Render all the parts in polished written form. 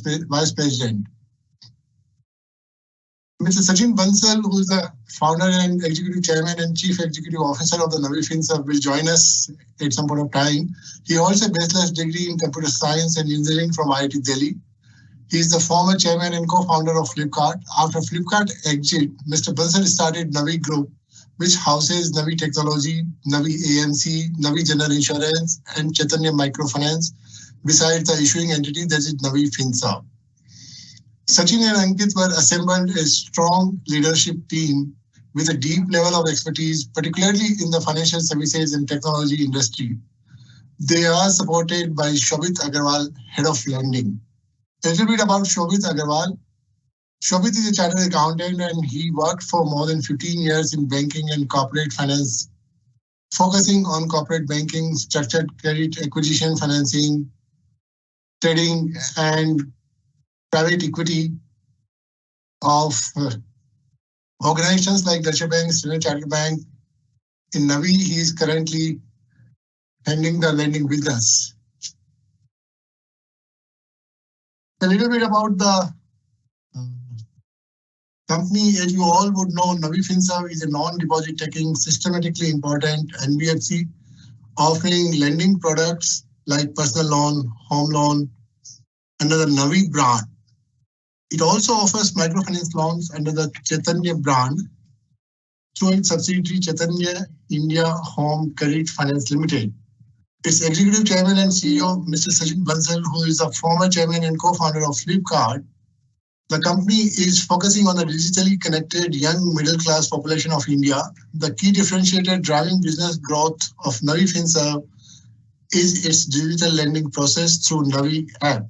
Vice President. Mr. Sachin Bansal, who is the founder and executive chairman and chief executive officer of the Navi Finserv, will join us at some point of time. He holds a bachelor's degree in computer science and engineering from IIT Delhi. He is the former chairman and co-founder of Flipkart. After Flipkart exit, Mr. Bansal started Navi Group, which houses Navi Technology, Navi AMC, Navi General Insurance, and Chaitanya Microfinance, besides the issuing entity that is Navi Finserv. Sachin and Ankit were assembled a strong leadership team with a deep level of expertise, particularly in the financial services and technology industry. They are supported by Shobit Agarwal, head of lending. A little bit about Shobit Agarwal. Shobit is a chartered accountant and he worked for more than 15 years in banking and corporate finance, focusing on corporate banking, structured credit acquisition financing, trading, and private equity of organizations like Deutsche Bank, Standard Chartered Bank. In Navi, he is currently handling the lending business. A little bit about the company. As you all would know, Navi Finserv is a non-deposit taking, systematically important NBFC offering lending products like personal loan, home loan under the Navi brand. It also offers microfinance loans under the Chaitanya brand through its subsidiary Chaitanya India Home Credit Finance Limited. Its executive chairman and CEO, Mr. Sachin Bansal, who is the former chairman and co-founder of Flipkart. The company is focusing on the digitally connected young middle-class population of India. The key differentiator driving business growth of Navi Finserv is its digital lending process through Navi app.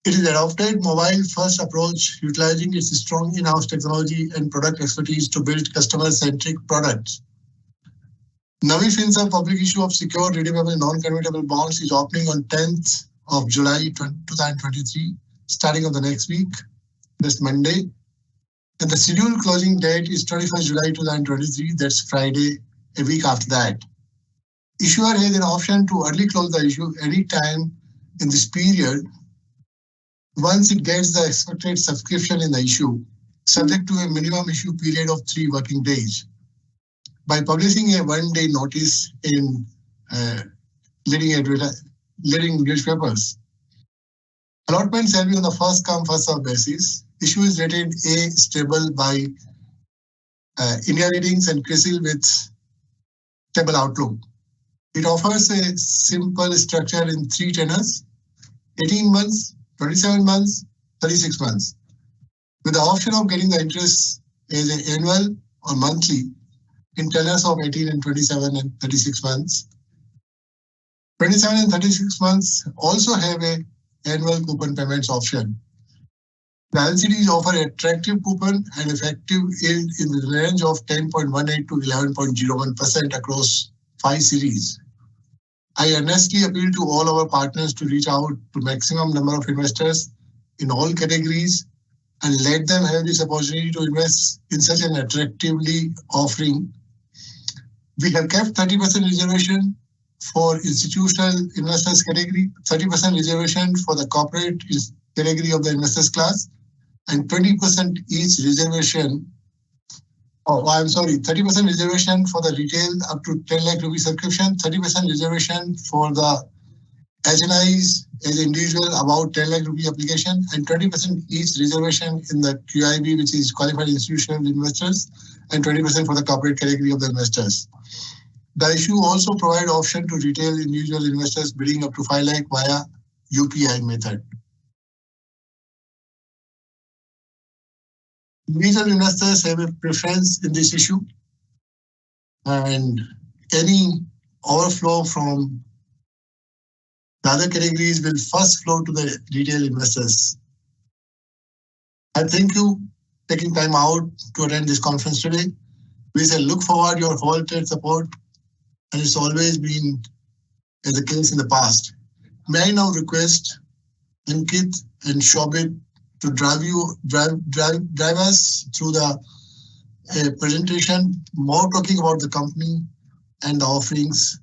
It is adopted mobile-first approach, utilizing its strong in-house technology and product expertise to build customer-centric products. Navi Finserv public issue of secure, redeemable, non-convertible bonds is opening on 10th of July 2023, starting on the next week, this Monday. And the scheduled closing date is 21st July 2023, that's Friday, a week after that. Issuer has an option to early close the issue any time in this period once it gets the expected subscription in the issue, subject to a minimum issue period of 3 working days. By publishing a one-day notice in leading newspapers. Allotment shall be on the first come, first served basis. Issue is rated A stable by India Ratings and CRISIL with stable outlook. It offers a simple structure in 3 tenors, 18 months, 27 months, 36 months, with the option of getting the interest as an annual or monthly in tenors of 18 and 27 and 36 months. 27 and 36 months also have a annual coupon payments option. The LCDs offer attractive coupon and effective yield in the range of 10.18 to 11.01% across 5 series. I earnestly appeal to all our partners to reach out to maximum number of investors in all categories and let them have this opportunity to invest in such an attractively offering. We have kept 30% reservation for institutional investors category, 30% reservation for the corporate category of the investors class, and 20% each reservation. 30% reservation for the retail up to 10 lakh rupee subscription, 30% reservation for the HNIs as individual about 10 lakh rupee application, and 20% each reservation in the QIB, which is qualified institutional investors, and 20% for the corporate category of the investors. The issue also provide option to retail individual investors bidding up to 5 lakh via UPI method. Individual investors have a preference in this issue, and any overflow from the other categories will first flow to the retail investors. I thank you for taking time out to attend this conference today. We shall look forward your wholehearted support, and it's always been as the case in the past. May I now request Ankit and Shobit to drive us through the presentation, more talking about the company and the offerings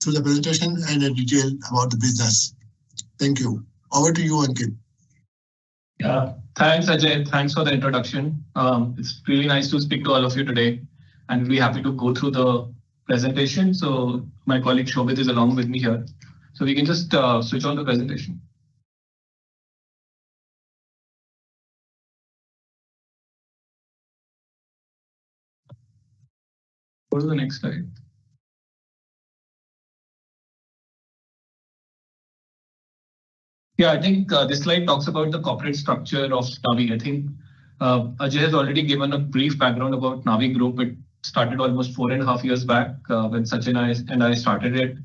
through the presentation and a detail about the business. Thank you. Over to you, Ankit. Yeah, thanks, Ajay. Thanks for the introduction. It's really nice to speak to all of you today, and we'll be happy to go through the presentation. So my colleague Shobit is along with me here. So we can just switch on the presentation. Go to the next slide. Yeah, I think this slide talks about the corporate structure of Navi. I think Ajay has already given a brief background about Navi Group. It started almost 4.5 years back when Sachin and I started it.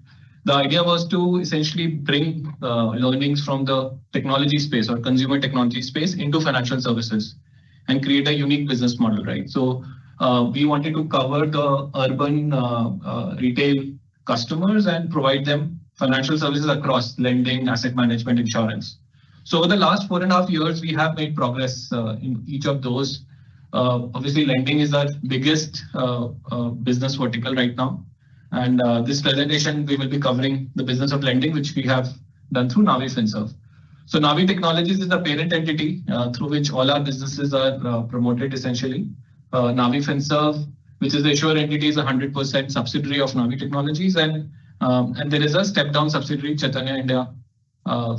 The idea was to essentially bring learnings from the technology space or consumer technology space into financial services and create a unique business model, right? So we wanted to cover the urban retail customers and provide them financial services across lending, asset management, insurance. So over the last 4.5 years, we have made progress in each of those. Obviously, lending is our biggest business vertical right now. And this presentation, we will be covering the business of lending, which we have done through Navi Finserv. So Navi Technologies is the parent entity through which all our businesses are promoted essentially. Navi Finserv, which is the issuer entity, is a 100% subsidiary of Navi Technologies, and there is a step-down subsidiary, Chaitanya India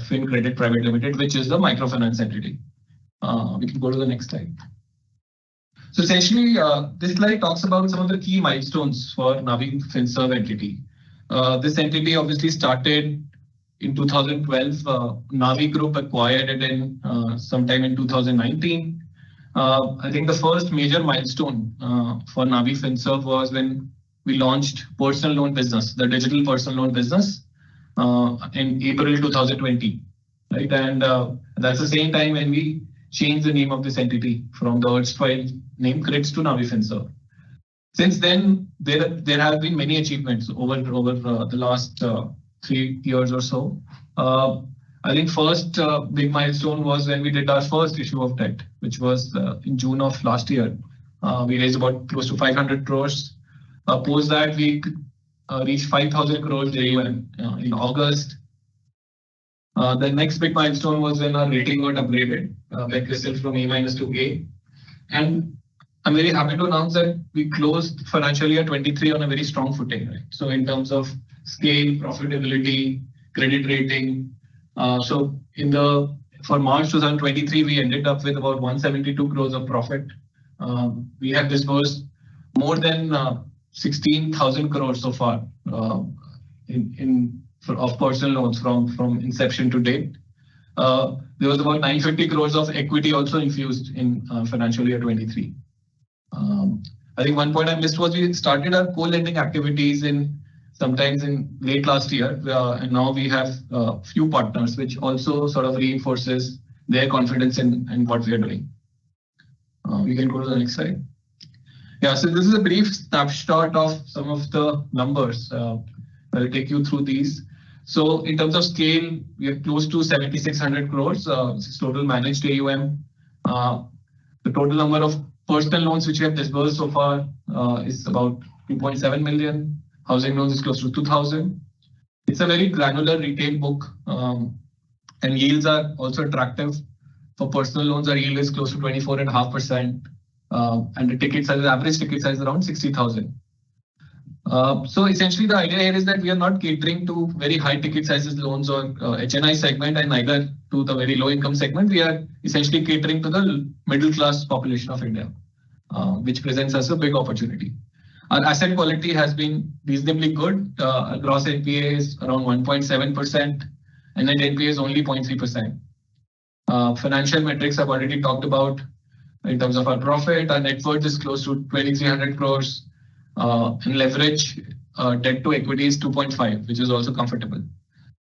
Fin Credit Private Limited, which is the microfinance entity. We can go to the next slide. So essentially, this slide talks about some of the key milestones for Navi Finserv entity. This entity obviously started in 2012. Navi Group acquired it in sometime in 2019. I think the first major milestone for Navi Finserv was when we launched personal loan business, the digital personal loan business, in April 2020, right? And that's the same time when we changed the name of this entity from the erstwhile name Crits to Navi Finserv. Since then, there have been many achievements over the last 3 years or so. I think first big milestone was when we did our first issue of debt, which was in June of last year. We raised about close to 500 crores. Post that, we reached 5,000 crores AUM in August. The next big milestone was when our rating got upgraded by CRISIL from A- to A. And I'm very happy to announce that we closed financial year 23 on a very strong footing, right? So in terms of scale, profitability, credit rating. So for March 2023, we ended up with about 172 crores of profit. We have disbursed more than 16,000 crores so far of personal loans from inception to date. There was about 950 crores of equity also infused in financial year 23. I think one point I missed was we started our co-lending activities sometimes in late last year, and now we have a few partners, which also sort of reinforces their confidence in what we are doing. We can go to the next slide. Yeah, so this is a brief snapshot of some of the numbers. I'll take you through these. So in terms of scale, we are close to 7,600 crores, total managed AUM. The total number of personal loans which we have disbursed so far is about 2.7 million. Housing loans is close to 2,000. It's a very granular retail book, and yields are also attractive. For personal loans, our yield is close to 24.5%, and the average ticket size is around 60,000. So essentially, the idea here is that we are not catering to very high ticket sizes loans or HNI segment, and neither to the very low income segment. We are essentially catering to the middle class population of India, which presents us a big opportunity. Our asset quality has been reasonably good. Gross NPA is around 1.7%, and net NPA is only 0.3%. Financial metrics I've already talked about in terms of our profit. Our net worth is close to 2,300 crores. And leverage debt to equity is 2.5, which is also comfortable.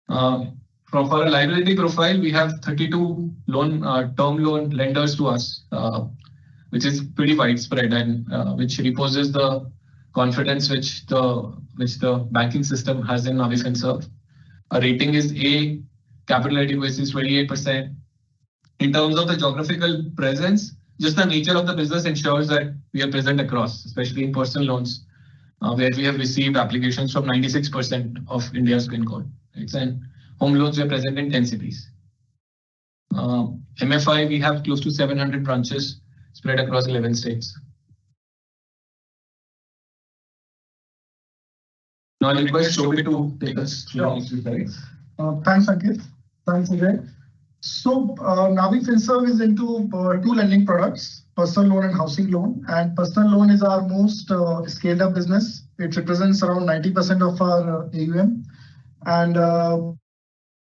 From our liability profile, we have 32 term loan lenders to us, which is pretty widespread and which reposes the confidence which the banking system has in Navi Finserv. Our rating is A, capital adequacy is 28%. In terms of the geographical presence, just the nature of the business ensures that we are present across, especially in personal loans, where we have received applications from 96% of India's PIN code. Right? And home loans, we are present in 10 cities. MFI, we have close to 700 branches spread across 11 states. Now I'll request Shobit to take us through these slides. Thanks, Ankit. Thanks, Ajay. So Navi Finserv is into two lending products, personal loan and housing loan. And personal loan is our most scaled up business. It represents around 90% of our AUM. And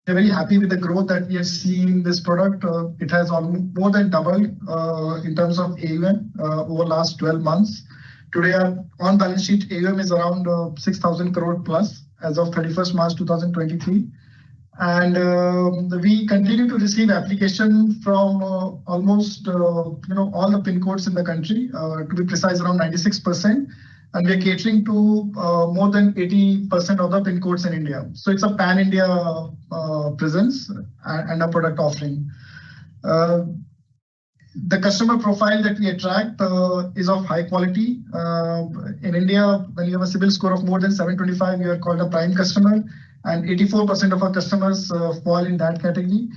we're very happy with the growth that we have seen in this product. It has more than doubled in terms of AUM over last 12 months. Today, our on balance sheet AUM is around 6,000 crore plus as of 31st March 2023. And we continue to receive application from almost all the pin codes in the country, to be precise, around 96%. And we're catering to more than 80% of the pin codes in India. So it's a pan-India presence and a product offering. The customer profile that we attract is of high quality. In India, when you have a CIBIL score of more than 725, you are called a prime customer, and 84% of our customers fall in that category,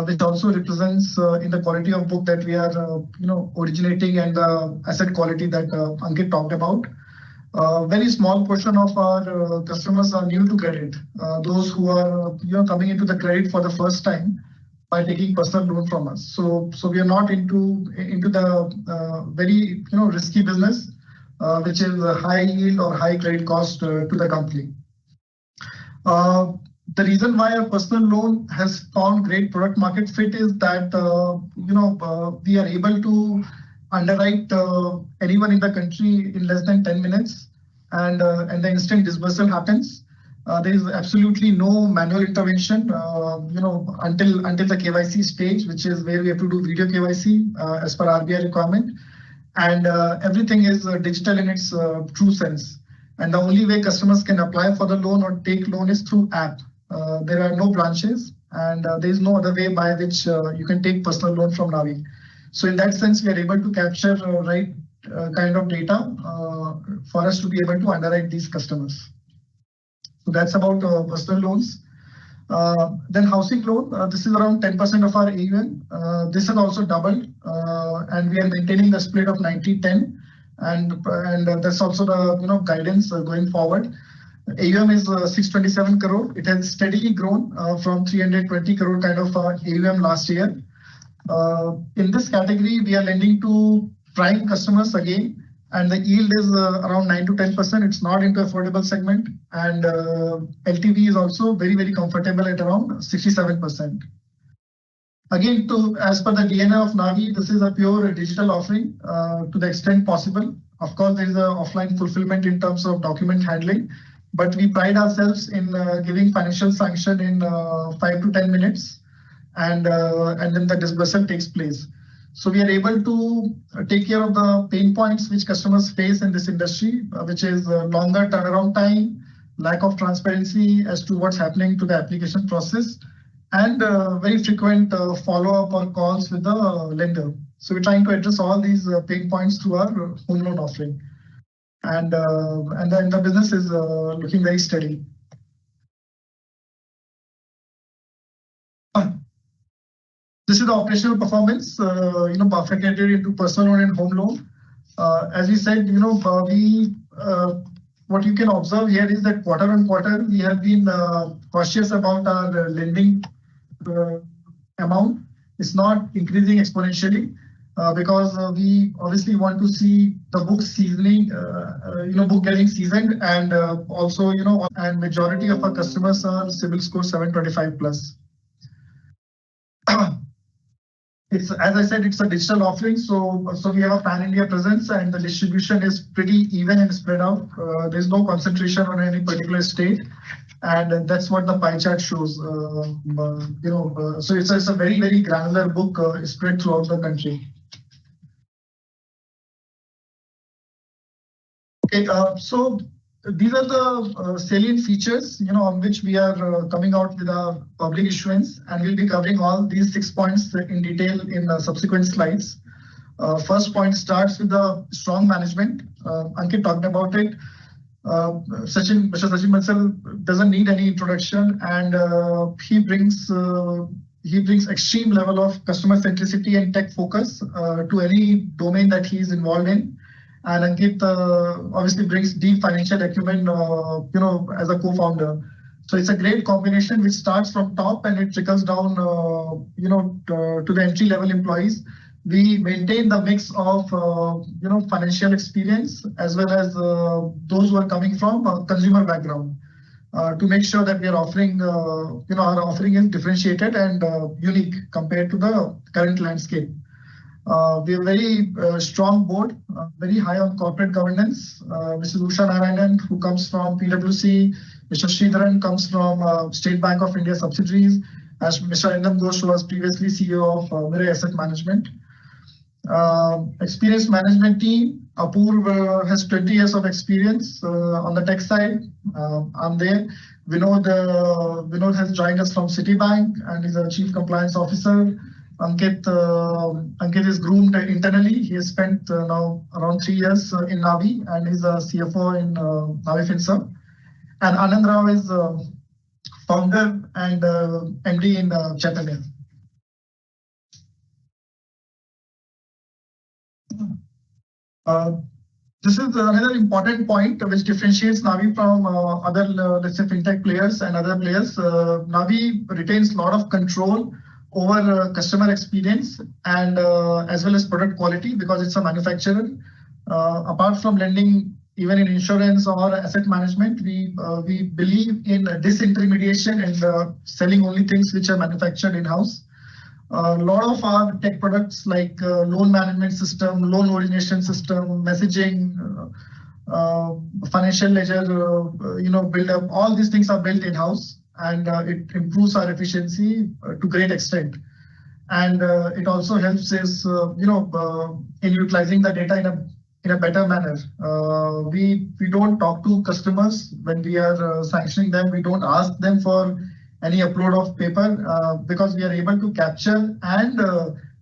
which also represents in the quality of book that we are originating and the asset quality that Ankit talked about. Very small portion of our customers are new to credit. Those who are coming into the credit for the first time by taking personal loan from us. So we are not into the very risky business, which is a high yield or high credit cost to the company. The reason why our personal loan has found great product market fit is that we are able to underwrite anyone in the country in less than 10 minutes, and the instant disbursal happens. There is absolutely no manual intervention, until the KYC stage, which is where we have to do video KYC as per RBI requirement, and everything is digital in its true sense. And the only way customers can apply for the loan or take loan is through app. There are no branches, and there is no other way by which you can take personal loan from Navi. So in that sense, we are able to capture right kind of data for us to be able to underwrite these customers. So that's about personal loans. Then housing loan, this is around 10% of our AUM. This has also doubled, and we are maintaining the split of 90-10. And that's also the guidance going forward. AUM is 627 crore. It has steadily grown from 320 crore kind of AUM last year. In this category, we are lending to prime customers again, and the yield is around 9 to 10%. It's not into affordable segment, and LTV is also very, very comfortable at around 67%. Again, as per the DNA of Navi, this is a pure digital offering to the extent possible. Of course, there is an offline fulfillment in terms of document handling, but we pride ourselves in giving financial sanction in 5 to 10 minutes, and then the disbursal takes place. So we are able to take care of the pain points which customers face in this industry, which is longer turnaround time, lack of transparency as to what's happening to the application process, and very frequent follow-up or calls with the lender. So we're trying to address all these pain points through our home loan offering. And then the business is looking very steady. This is the operational performance, bifurcated into personal loan and home loan. As we said, what you can observe here is that quarter on quarter, we have been cautious about our lending amount. It's not increasing exponentially because we obviously want to see the book seasoning, book getting seasoned, and also, and majority of our customers are CIBIL score 725 plus. It's, as I said, it's a digital offering, so we have a pan-India presence, and the distribution is pretty even and spread out. There's no concentration on any particular state, and that's what the pie chart shows. So it's a very, very granular book spread throughout the country. Okay, so these are the salient features, on which we are coming out with our public issuance, and we'll be covering all these 6 points in detail in subsequent slides. First point starts with the strong management. Ankit talked about it. Mr. Sachin Bansal doesn't need any introduction, and he brings, he brings extreme level of customer centricity and tech focus to any domain that he is involved in. And Ankit obviously brings deep financial acumen, as a co-founder. So it's a great combination which starts from top and it trickles down, to the entry-level employees. We maintain the mix of, financial experience as well as those who are coming from a consumer background to make sure that we are offering, our offering is differentiated and unique compared to the current landscape. We have a very strong board, very high on corporate governance. Mrs. Usha Narayanan, who comes from PwC, Mr. Sridharan comes from State Bank of India subsidiaries, as Mr. Arindam Ghosh was previously CEO of Mirae Asset Management. Experienced management team, Apoorv has 20 years of experience on the tech side. I'm there. Vinod has joined us from Citibank and is a Chief Compliance Officer. Ankit is groomed internally. He has spent now around 3 years in Navi and is a CFO in Navi Finserv. And Anand Rao is founder and MD in Chaitanya. This is another important point which differentiates Navi from other, let's say, fintech players and other players. Navi retains a lot of control over customer experience and as well as product quality because it's a manufacturer. Apart from lending, even in insurance or asset management, we believe in disintermediation and selling only things which are manufactured in-house. A lot of our tech products like loan management system, loan origination system, messaging, financial ledger, build up, all these things are built in-house and it improves our efficiency to great extent. And it also helps us, in utilizing the data in a better manner. We don't talk to customers when we are sanctioning them. We don't ask them for any upload of paper because we are able to capture and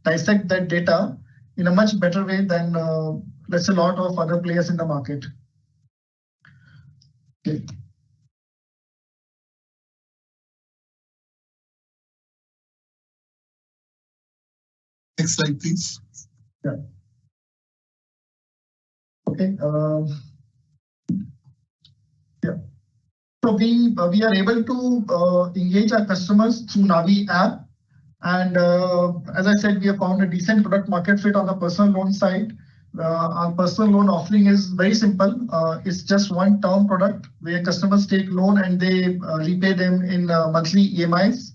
dissect that data in a much better way than let's say a lot of other players in the market. Okay. Next slide, please. Yeah. Okay. Yeah. So we are able to engage our customers through Navi app. And as I said, we have found a decent product market fit on the personal loan side. Our personal loan offering is very simple. It's just one term product where customers take loan and they repay them in monthly EMIs.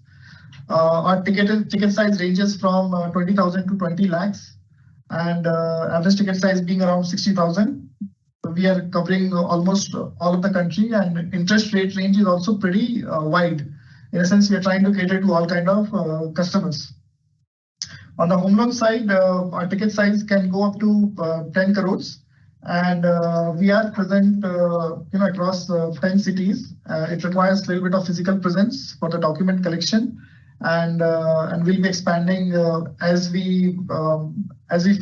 Our ticket size ranges from 20,000 to 20 lakhs and average ticket size being around 60,000. We are covering almost all of the country and interest rate range is also pretty wide. In a sense, we are trying to cater to all kind of customers. On the home loan side, our ticket size can go up to 10 crores and we are present across 10 cities. It requires a little bit of physical presence for the document collection and we'll be expanding as we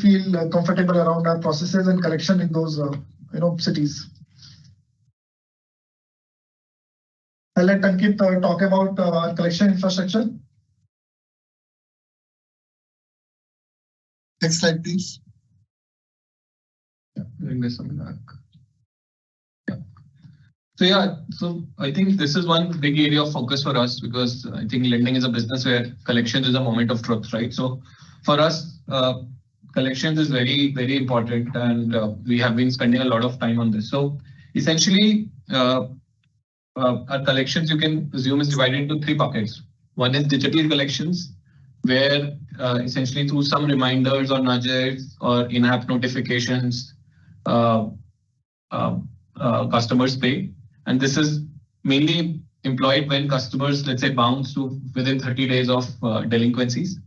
feel comfortable around our processes and collection in those cities. I'll let Ankit talk about our collection infrastructure. Next slide, please. Yeah, bring this one back. Yeah. So I think this is one big area of focus for us because I think lending is a business where collections is a moment of truth, right? So for us, collections is very, very important and we have been spending a lot of time on this. So essentially, our collections you can assume is divided into 3 buckets. One is digital collections, where essentially through some reminders or nudges or in-app notifications, customers pay. And this is mainly employed when customers, let's say, bounce to within 30 days of delinquencies.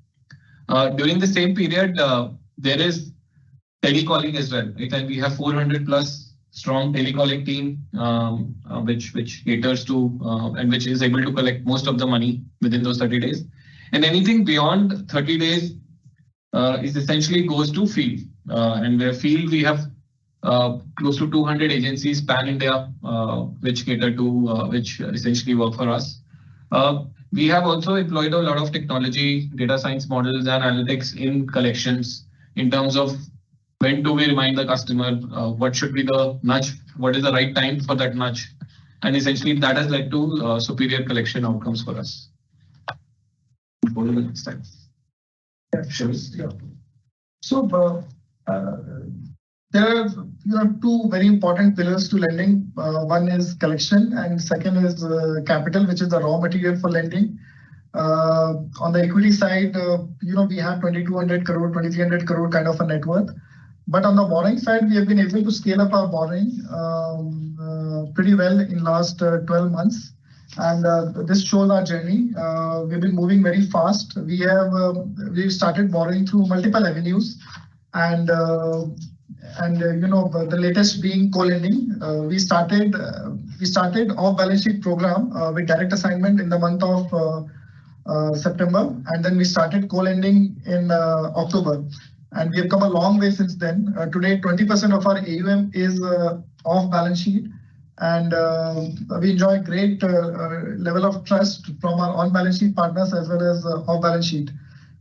During the same period, there is telecalling as well, right? And we have 400 plus strong telecalling team, which caters to and which is able to collect most of the money within those 30 days. And anything beyond 30 days is essentially goes to field. And where field we have close to 200 agencies pan India, which cater to which essentially work for us. We have also employed a lot of technology, data science models and analytics in collections in terms of when do we remind the customer, what should be the nudge, what is the right time for that nudge. And essentially that has led to superior collection outcomes for us. Go to the next slide. Yeah, sure. Yeah. So there are two very important pillars to lending. One is collection, and second is capital, which is the raw material for lending. On the equity side, we have 2,200 crore, 2,300 crore kind of a net worth. But on the borrowing side, we have been able to scale up our borrowing pretty well in last 12 months. And this shows our journey. We've been moving very fast. We've started borrowing through multiple avenues, and the latest being co-lending. We started off-balance sheet program with direct assignment in the month of September, and then we started co-lending in October. And we have come a long way since then. Today, 20% of our AUM is off-balance sheet. And we enjoy great level of trust from our on-balance sheet partners as well as off-balance sheet.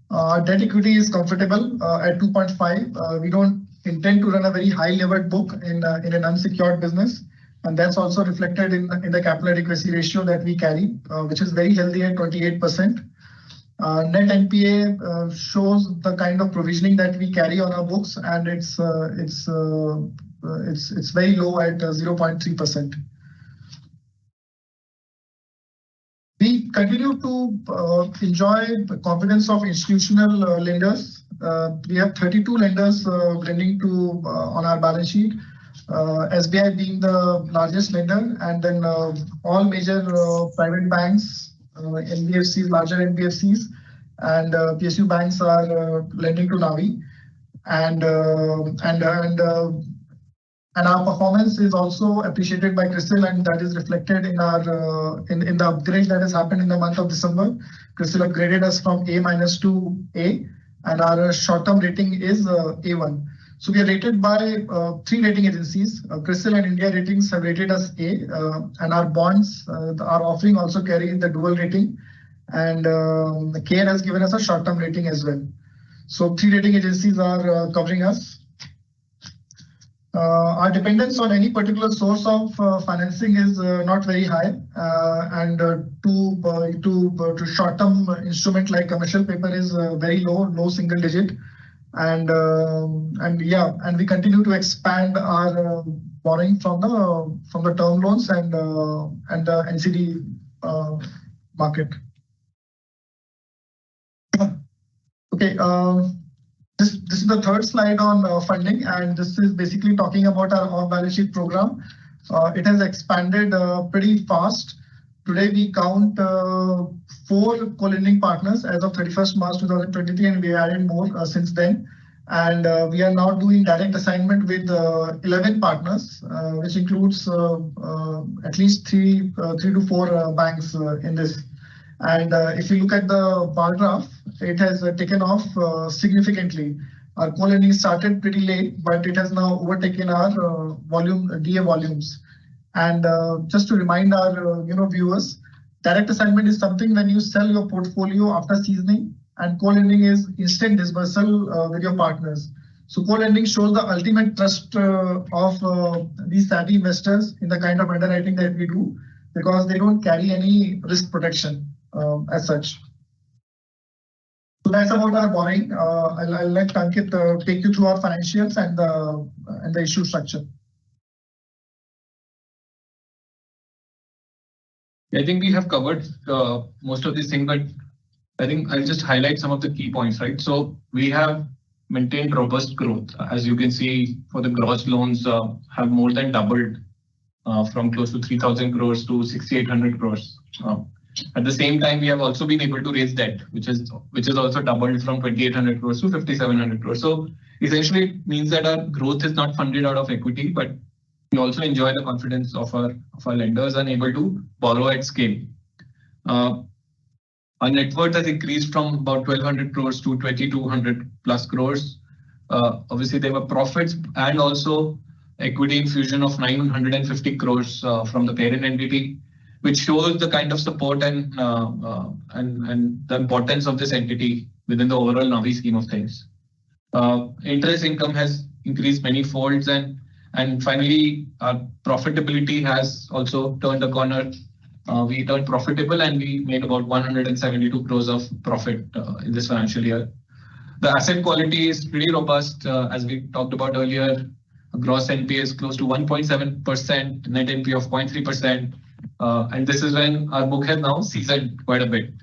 Our debt equity is comfortable at 2.5. We don't intend to run a very high levered book in an unsecured business. And that's also reflected in the capital adequacy ratio that we carry, which is very healthy at 28%. Net NPA shows the kind of provisioning that we carry on our books, and it's very low at 0.3%. We continue to enjoy the confidence of institutional lenders. We have 32 lenders lending to on our balance sheet. SBI being the largest lender, and then all major private banks, NBFCs, larger NBFCs, and PSU banks are lending to Navi. And our performance is also appreciated by CRISIL, and that is reflected in our in the upgrade that has happened in the month of December. CRISIL upgraded us from A- to A, and our short-term rating is A1. So we are rated by 3 rating agencies. CRISIL and India Ratings have rated us A, and our bonds, our offering also carry the dual rating, and CARE has given us a short-term rating as well. So 3 rating agencies are covering us. Our dependence on any particular source of financing is not very high, and to short-term instrument like commercial paper is very low single digit, and we continue to expand our borrowing from the term loans and the NCD market. Okay. This is the third slide on funding, and this is basically talking about our off-balance sheet program. It has expanded pretty fast. Today we count 4 co-lending partners as of 31st March 2023, and we added more since then. And we are now doing direct assignment with 11 partners, which includes at least 3 to 4 banks in this. And if you look at the bar graph, it has taken off significantly. Our co-lending started pretty late, but it has now overtaken our DA volumes. And just to remind our viewers, direct assignment is something when you sell your portfolio after seasoning, and co-lending is instant dispersal with your partners. So co-lending shows the ultimate trust of these savvy investors in the kind of underwriting that we do, because they don't carry any risk protection as such. So that's about our borrowing. I'll let Ankit take you through our financials and the issue structure. I think we have covered most of these things, but I think I'll just highlight some of the key points, right? So we have maintained robust growth. As you can see, for the gross loans have more than doubled from close to 3,000 crores to 6,800 crores. At the same time, we have also been able to raise debt, which is also doubled from 2,800 crores to 5,700 crores. So essentially, it means that our growth is not funded out of equity, but we also enjoy the confidence of our lenders and able to borrow at scale. Our net worth has increased from about 1,200 crores to 2,200 plus crores. Obviously, there were profits and also equity infusion of 950 crores from the parent entity. which shows the kind of support and the importance of this entity within the overall Navi scheme of things. Interest income has increased many folds, and finally our profitability has also turned a corner. We turned profitable and we made about 172 crores of profit in this financial year. The asset quality is pretty robust, as we talked about earlier. Gross NPA is close to 1.7%, net NPA of 0.3%, and this is when our book has now seasoned quite a bit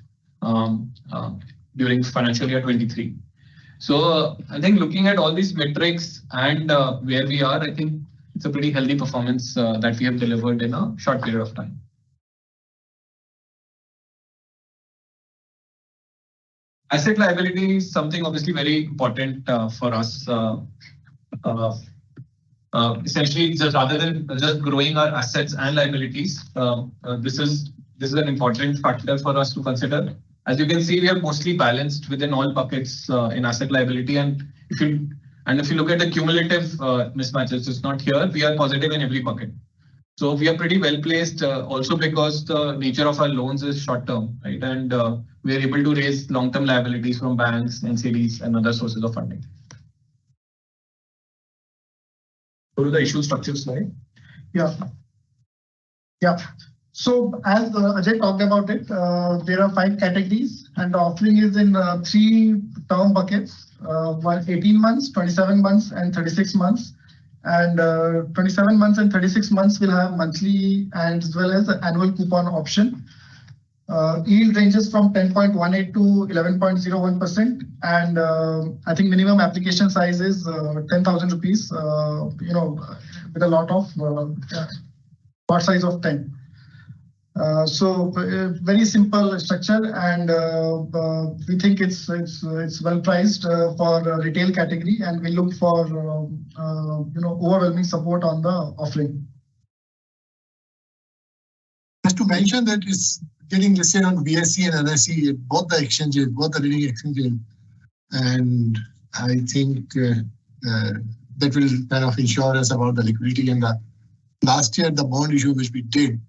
during financial year 23. So I think looking at all these metrics and where we are, I think it's a pretty healthy performance that we have delivered in a short period of time. Asset liability is something obviously very important for us. Essentially, just rather than just growing our assets and liabilities, this is an important factor for us to consider. As you can see, we are mostly balanced within all buckets in asset liability, and if you look at the cumulative mismatches, it's not here. We are positive in every bucket. So we are pretty well placed also because the nature of our loans is short term, right? And we are able to raise long term liabilities from banks, NCDs, and other sources of funding. Go to the issue structure slide. Yeah. So as Ajay talked about it, there are 5 categories, and the offering is in 3 term buckets: 18 months, 27 months, and 36 months. And 27 months and 36 months will have monthly and as well as the annual coupon option. Yield ranges from 10.18 to 11.01%, and I think minimum application size is 10,000 rupees. With a lot of lot size of 10. So very simple structure, and we think it's well priced for retail category, and we look for overwhelming support on the offering. Just to mention that it's getting listed on BSE and NSE, both the exchanges, both the leading exchanges, and I think that will kind of ensure us about the liquidity. And the last year, the bond issue which we did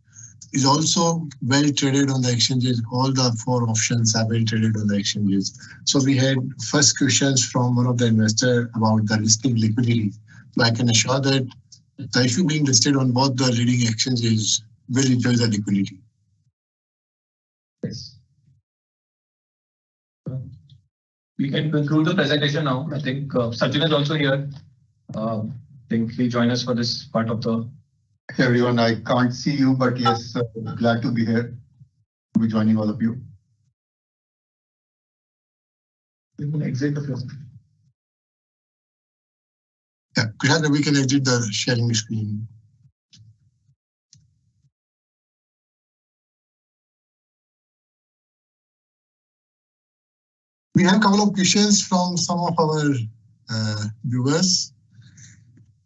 is also well traded on the exchanges. All the 4 options are well traded on the exchanges. So we had first questions from one of the investors about the listing liquidity. So I can assure that the issue being listed on both the leading exchanges will enjoy the liquidity. Yes. We can conclude the presentation now. I think Sachin is also here. I think he'll join us for this part of the. Hey everyone, I can't see you, but yes, glad to be here. To be joining all of you. We can exit the presentation. Yeah, Kushal, we can exit the sharing screen. We have a couple of questions from some of our viewers.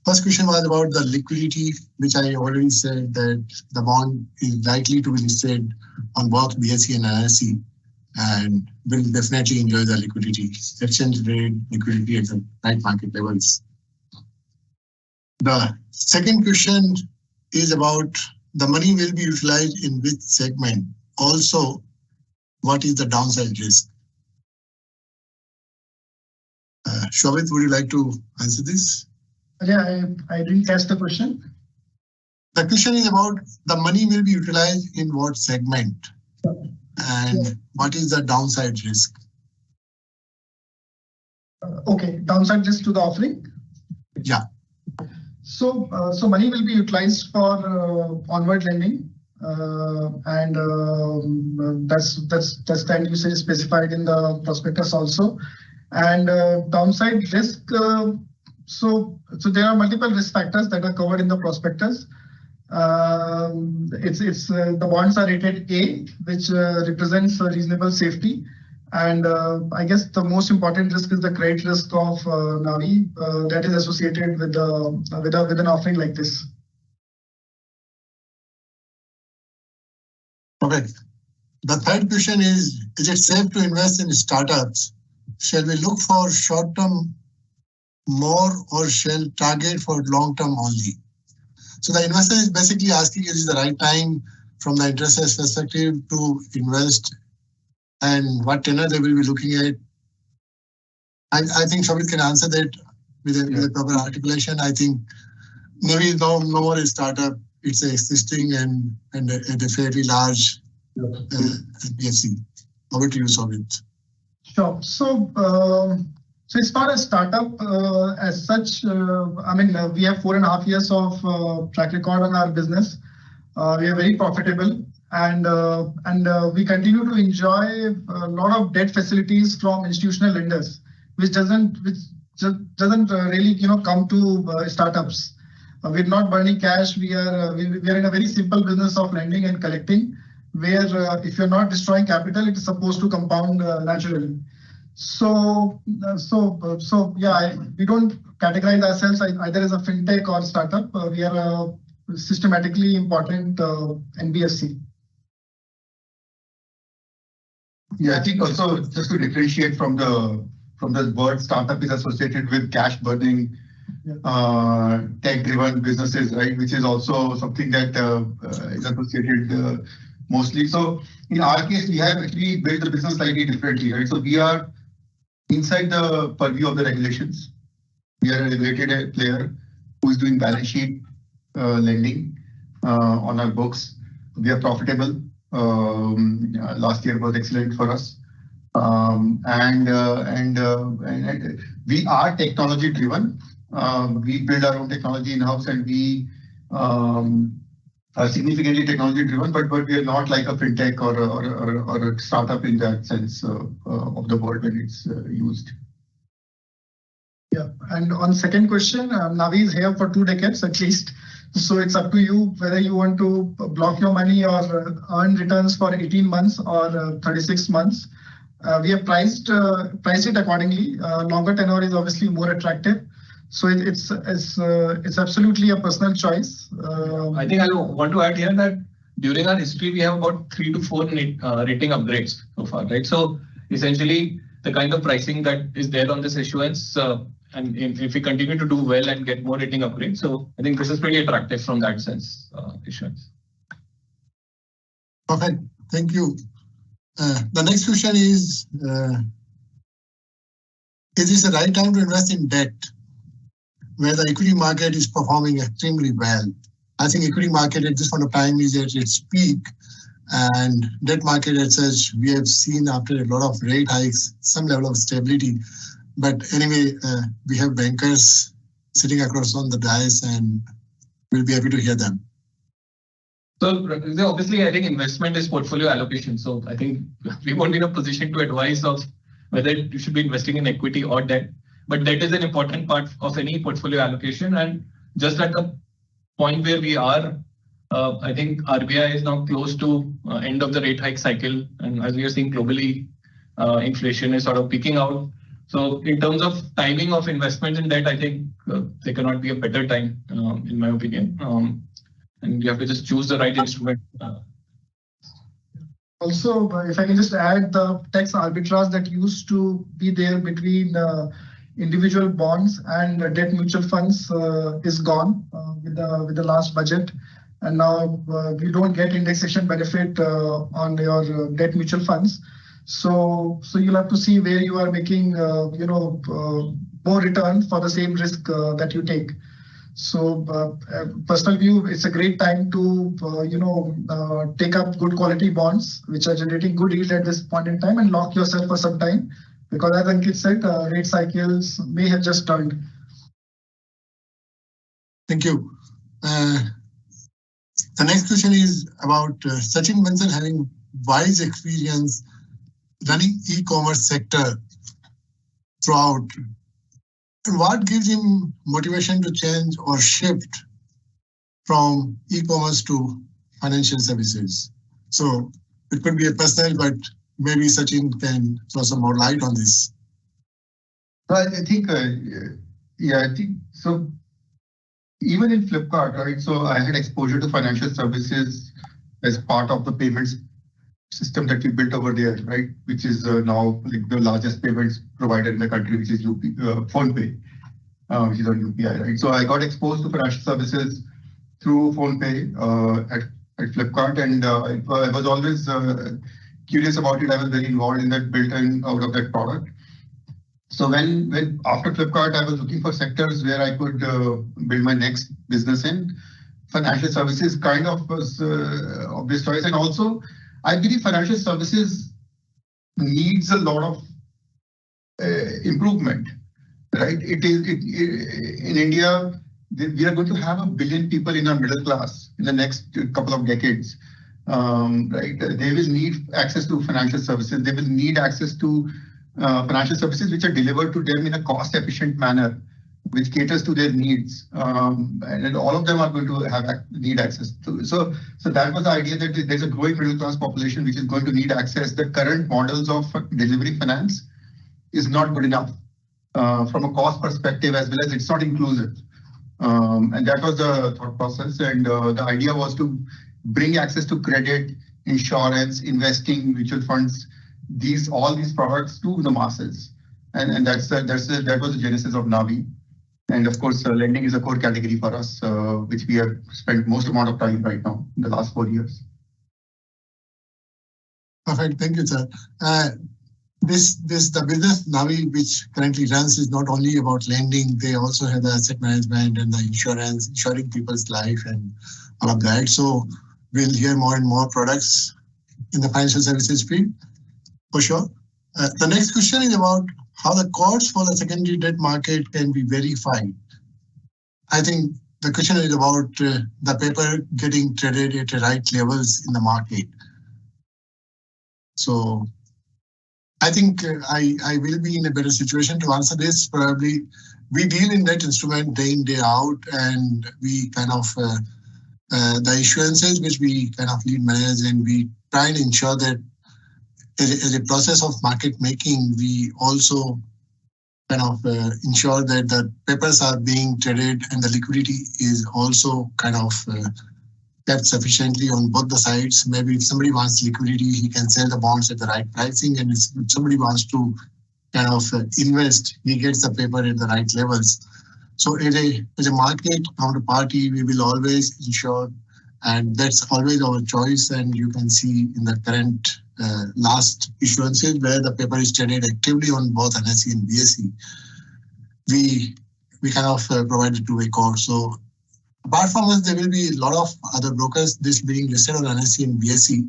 First question was about the liquidity, which I already said that the bond is likely to be listed on both BSE and NSE and will definitely enjoy the liquidity, exchange rate liquidity at the right market levels. The second question is about the money will be utilized in which segment. Also, what is the downside risk? Shobit, would you like to answer this? Yeah, I didn't catch the question. The question is about the money will be utilized in what segment and what is the downside risk? Okay, downside risk to the offering? Yeah. So money will be utilized for onward lending, and that's the end usage specified in the prospectus also. And downside risk. So there are multiple risk factors that are covered in the prospectus. The bonds are rated A, which represents a reasonable safety. And I guess the most important risk is the credit risk of Navi that is associated with an offering like this. Okay. The third question is it safe to invest in startups? Shall we look for short-term more or shall target for long-term only? So the investor is basically asking, is the right time from the interest rate perspective to invest and what tenor they will be looking at. I think Shobit can answer that with a proper articulation. I think Navi is no more a startup. It's existing and a fairly large PFC. Over to you, Shobit. Sure. So it's not a startup as such. I mean, we have 4.5 years of track record on our business. We are very profitable, and we continue to enjoy a lot of debt facilities from institutional lenders, which doesn't really come to startups. We're not burning cash. We are in a very simple business of lending and collecting, where if you're not destroying capital, it is supposed to compound naturally. So yeah, we don't categorize ourselves either as a fintech or startup. We are a systematically important NBFC. Yeah, I think also just to differentiate from the word startup is associated with cash burning, tech-driven businesses, right? Which is also something that is associated mostly. So in our case, we have actually built the business slightly differently, right? So we are inside the purview of the regulations. We are a regulated player who is doing balance sheet lending on our books. We are profitable. Last year was excellent for us. And we are technology driven. We build our own technology in-house, and we are significantly technology driven, but we are not like a fintech or a startup in that sense of the word when it's used. Yeah, and on second question, Navi is here for 2 decades at least. So it's up to you whether you want to block your money or earn returns for 18 months or 36 months. We have priced it accordingly. Longer tenor is obviously more attractive. So it's absolutely a personal choice. I think I want to add here that during our history, we have about 3 to 4 rating upgrades so far, right? So essentially, the kind of pricing that is there on this issuance, and if we continue to do well and get more rating upgrades, so I think this is pretty attractive from that sense, issuance. Perfect. Thank you. The next question is this the right time to invest in debt where the equity market is performing extremely well? I think equity market at this point of time is at its peak, and debt market as such, we have seen after a lot of rate hikes, some level of stability. But anyway, we have bankers sitting across on the dais, and we'll be happy to hear them. So obviously, I think investment is portfolio allocation. So I think we won't be in a position to advise of whether you should be investing in equity or debt. But debt is an important part of any portfolio allocation. And just at the point where we are, I think RBI is now close to end of the rate hike cycle. And as we are seeing globally, inflation is sort of peaking out. So in terms of timing of investment in debt, I think there cannot be a better time, in my opinion. And you have to just choose the right instrument. Also, if I can just add, the tax arbitrage that used to be there between individual bonds and debt mutual funds is gone with the last budget. And now we don't get indexation benefit on your debt mutual funds. So you'll have to see where you are making more return for the same risk that you take. So personal view, it's a great time to take up good quality bonds which are generating good yield at this point in time and lock yourself for some time, because as Ankit said, rate cycles may have just turned. Thank you. The next question is about Sachin Bansal having wise experience running e-commerce sector throughout. And what gives him motivation to change or shift from e-commerce to financial services? So it could be a personal, but maybe Sachin can throw some more light on this. Well, I think, I think so. Even in Flipkart, right? So I had exposure to financial services as part of the payments system that we built over there, right? Which is now like the largest payments provider in the country, which is PhonePe, which is on UPI, right? So I got exposed to financial services through PhonePe at at Flipkart, and I was always curious about it. I was very involved in that, built in out of that product. So when after Flipkart, I was looking for sectors where I could build my next business in. Financial services kind of was obvious choice, and also I believe financial services needs a lot of improvement, right? In India, we are going to have 1 billion people in our middle class in the next couple of decades, right? They will need access to financial services. They will need access to financial services which are delivered to them in a cost-efficient manner, which caters to their needs, and all of them are going to need access to. So that was the idea, that there's a growing middle class population which is going to need access. The current models of delivery finance is not good enough from a cost perspective, as well as it's not inclusive. And that was the thought process. And the idea was to bring access to credit, insurance, investing, mutual funds, all these products to the masses. And that was the genesis of Navi. And of course, lending is a core category for us, which we have spent most amount of time right now in the last 4 years. Perfect. Thank you, sir. The business Navi, which currently runs, is not only about lending. They also have the asset management and the insurance, insuring people's life and all of that. So we'll hear more and more products in the financial services field, for sure. The next question is about how the costs for the secondary debt market can be verified. I think the question is about the paper getting traded at the right levels in the market. So I think I will be in a better situation to answer this. Probably we deal in that instrument day in, day out, and we kind of the issuances which we kind of lead manage, and we try and ensure that as a process of market making, we also kind of ensure that the papers are being traded and the liquidity is also kind of kept sufficiently on both the sides. Maybe if somebody wants liquidity, he can sell the bonds at the right pricing, and if somebody wants to kind of invest, he gets the paper at the right levels. So as a market counterparty, we will always ensure, and that's always our choice. And you can see in the current last issuances where the paper is traded actively on both NSE and BSE, we kind of provide a two-way code. So apart from us, there will be a lot of other brokers, this being listed on NSE and BSE.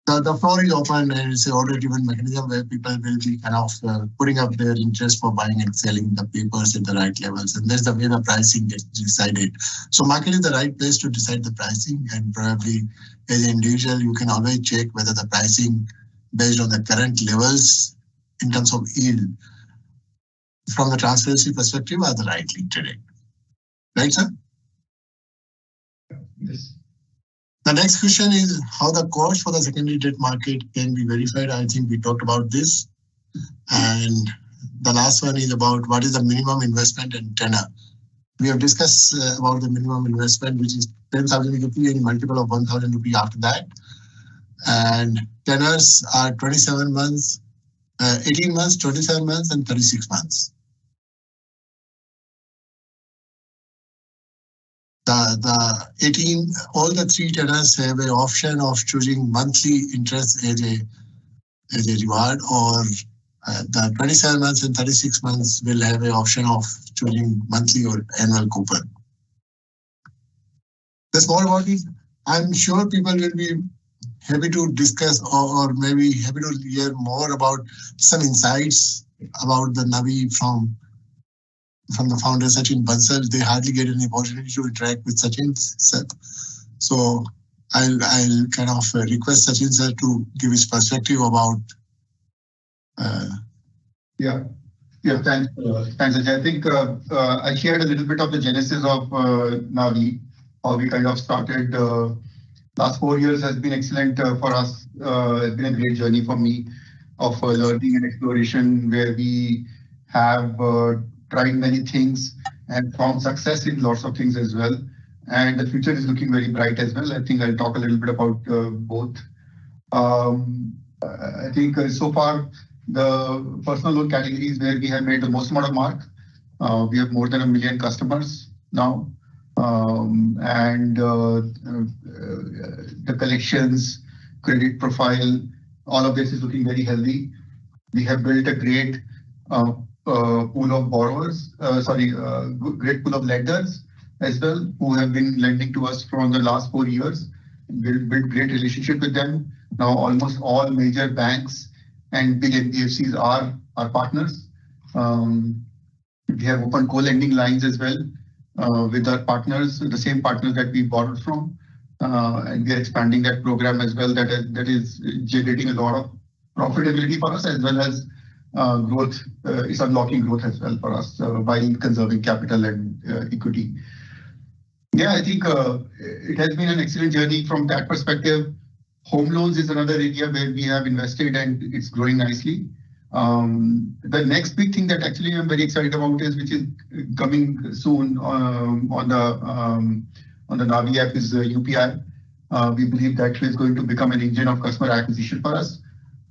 The floor is open, and it's an order-driven mechanism where people will be kind of putting up their interest for buying and selling the papers at the right levels. And that's the way the pricing gets decided. So market is the right place to decide the pricing, and probably as an individual, you can always check whether the pricing based on the current levels in terms of yield from the transparency perspective are the rightly traded. Right, sir? Yes. The next question is how the cost for the secondary debt market can be verified. I think we talked about this. And the last one is about what is the minimum investment and tenor. We have discussed about the minimum investment, which is 10,000 rupee and multiple of 1,000 rupee after that. And tenors are 27 months, 18 months, 27 months, and 36 months. All the three tenors have an option of choosing monthly interest as a reward, or the 27 months and 36 months will have an option of choosing monthly or annual coupon. That's more about it. I'm sure people will be happy to discuss or maybe happy to hear more about some insights about the Navi from the founder Sachin Bansal. They hardly get an opportunity to interact with Sachin sir. So I'll kind of request Sachin sir to give his perspective about. Yeah, thanks, Ajay. I think I shared a little bit of the genesis of Navi, how we kind of started. Last 4 years has been excellent for us. It's been a great journey for me of learning and exploration, where we have tried many things and found success in lots of things as well. And the future is looking very bright as well. I think I'll talk a little bit about both. I think so far, the personal loan category is where we have made the most amount of mark. We have more than 1 million customers now. and the collections, credit profile, all of this is looking very healthy. We have built a great pool of borrowers, great pool of lenders as well, who have been lending to us for the last 4 years. Built great relationship with them. Now almost all major banks and big NBFCs are our partners. We have opened co-lending lines as well with our partners, the same partners that we borrowed from. And we are expanding that program as well. That is generating a lot of profitability for us, as well as growth. Is unlocking growth as well for us while conserving capital and equity. Yeah, I think it has been an excellent journey from that perspective. Home loans is another area where we have invested and it's growing nicely. The next big thing that actually I'm very excited about is, which is coming soon on the Navi app, is UPI. We believe that is going to become an engine of customer acquisition for us.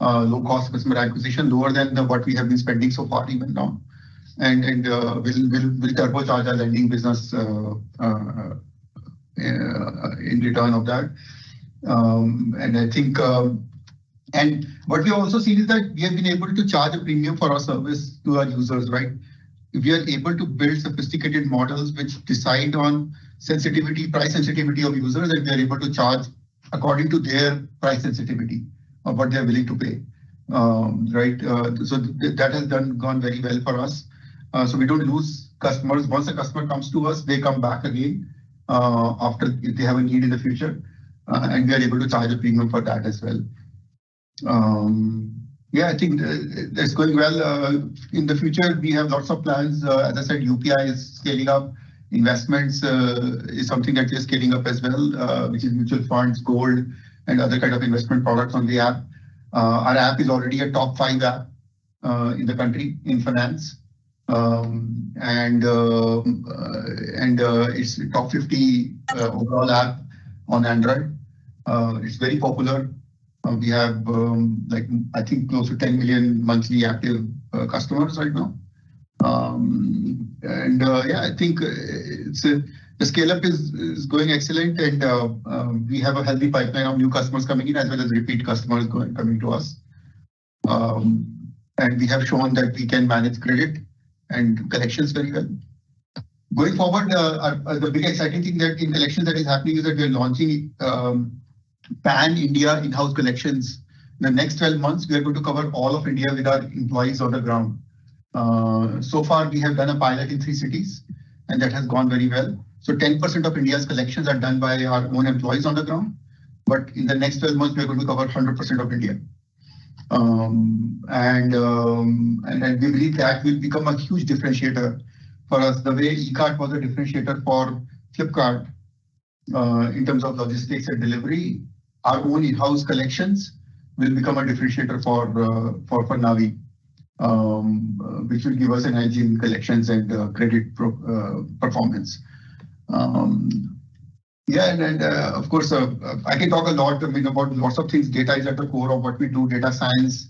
Low cost customer acquisition, lower than what we have been spending so far even now. And will turbocharge our lending business in return of that. And I think, and what we also seen is that we have been able to charge a premium for our service to our users, right? We are able to build sophisticated models which decide on price sensitivity of users, and we are able to charge according to their price sensitivity of what they are willing to pay, right? So that has gone very well for us. So we don't lose customers. Once a customer comes to us, they come back again after if they have a need in the future, and we are able to charge a premium for that as well. Yeah, I think that's going well. In the future, we have lots of plans. As I said, UPI is scaling up. Investments is something that we are scaling up as well, which is mutual funds, gold, and other kind of investment products on the app. Our app is already a top 5 app in the country in finance. And it's a top 50 overall app on Android. It's very popular. We have I think close to 10 million monthly active customers right now. Yeah, I think the scale up is going excellent, and we have a healthy pipeline of new customers coming in, as well as repeat customers coming to us. And we have shown that we can manage credit and collections very well. Going forward, the big exciting thing that in collections that is happening is that we are launching pan-India in-house collections. In the next 12 months, we are going to cover all of India with our employees on the ground. So far, we have done a pilot in 3 cities, and that has gone very well. So 10% of India's collections are done by our own employees on the ground. But in the next 12 months, we are going to cover 100% of India. And we believe that will become a huge differentiator for us. The way eCart was a differentiator for Flipkart in terms of logistics and delivery, our own in-house collections will become a differentiator for Navi, which will give us an edge in collections and credit performance. Yeah, and of course, I can talk a lot about lots of things. Data is at the core of what we do, data science.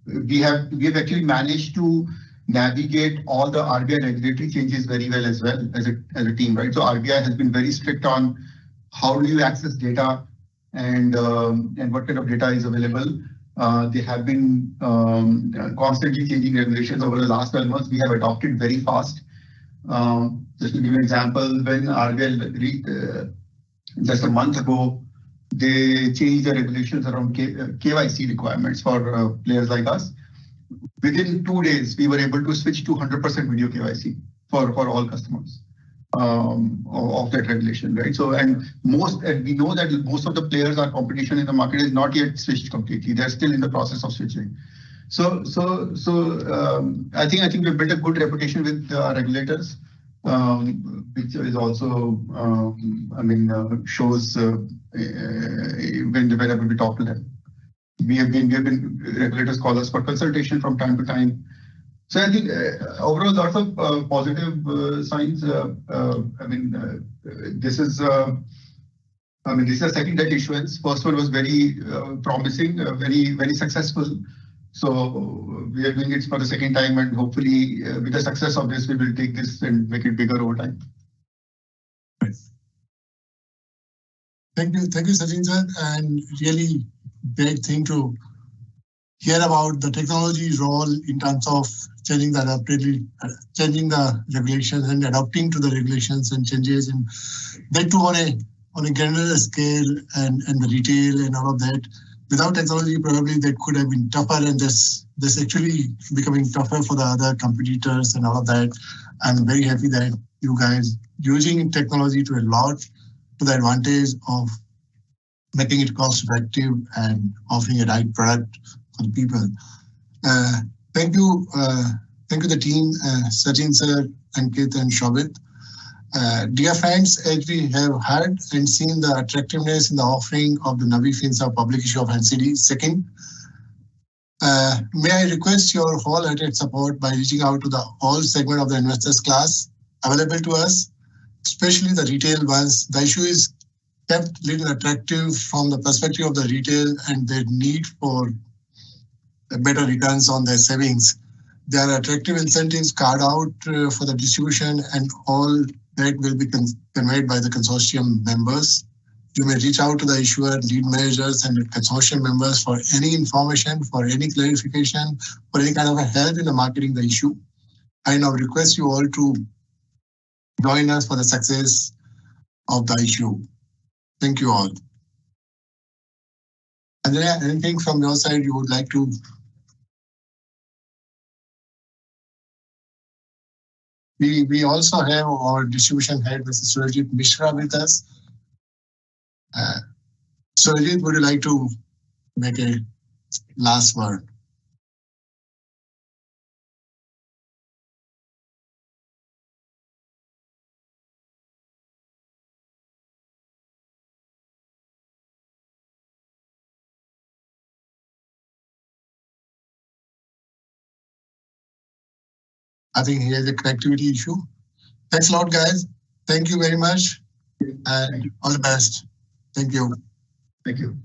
We have actually managed to navigate all the RBI regulatory changes very well as a team, right? So RBI has been very strict on how do you access data and what kind of data is available. They have been constantly changing regulations over the last 12 months. We have adopted very fast. Just to give you an example, when RBI just a month ago, they changed the regulations around KYC requirements for players like us. Within 2 days, we were able to switch to 100% video KYC for all customers of that regulation, right? So, and we know that most of the players, our competition in the market is not yet switched completely. They're still in the process of switching. So I think we've built a good reputation with regulators, which is also, shows whenever we talk to them. We have been regulators call us for consultation from time to time. So I think overall lots of positive signs. This is a second debt issuance. First one was very promising, very successful. So we are doing it for the second time, and hopefully with the success of this, we will take this and make it bigger over time. Thank you, Sachin sir, and really great thing to hear about the technology role in terms of changing the regulations and adapting to the regulations and changes, and that too on a granular scale and the retail and all of that. Without technology, probably that could have been tougher, and this actually becoming tougher for the other competitors and all of that. I'm very happy that you guys using technology to a lot to the advantage of making it cost effective and offering a right product for the people. Uh, thank you, the team, Sachin sir, Ankit and Shobit. Dear friends, as we have heard and seen the attractiveness in the offering of the Navi Finserv public issue of NCD. Second, may I request your wholehearted support by reaching out to the all segment of the investors class available to us, especially the retail ones. The issue is kept little attractive from the perspective of the retail and their need for better returns on their savings. There are attractive incentives carved out for the distribution, and all that will be conveyed by the consortium members. You may reach out to the issuer, lead managers, and consortium members for any information, for any clarification, for any kind of a help in the marketing the issue. I now request you all to join us for the success of the issue. Thank you all. Andrea, anything from your side you would like to? We also have our distribution head, Mr. Surajit Mishra, with us. Surajit, would you like to make a last word? I think he has a connectivity issue. Thanks a lot, guys. Thank you very much, and all the best. Thank you. Thank you.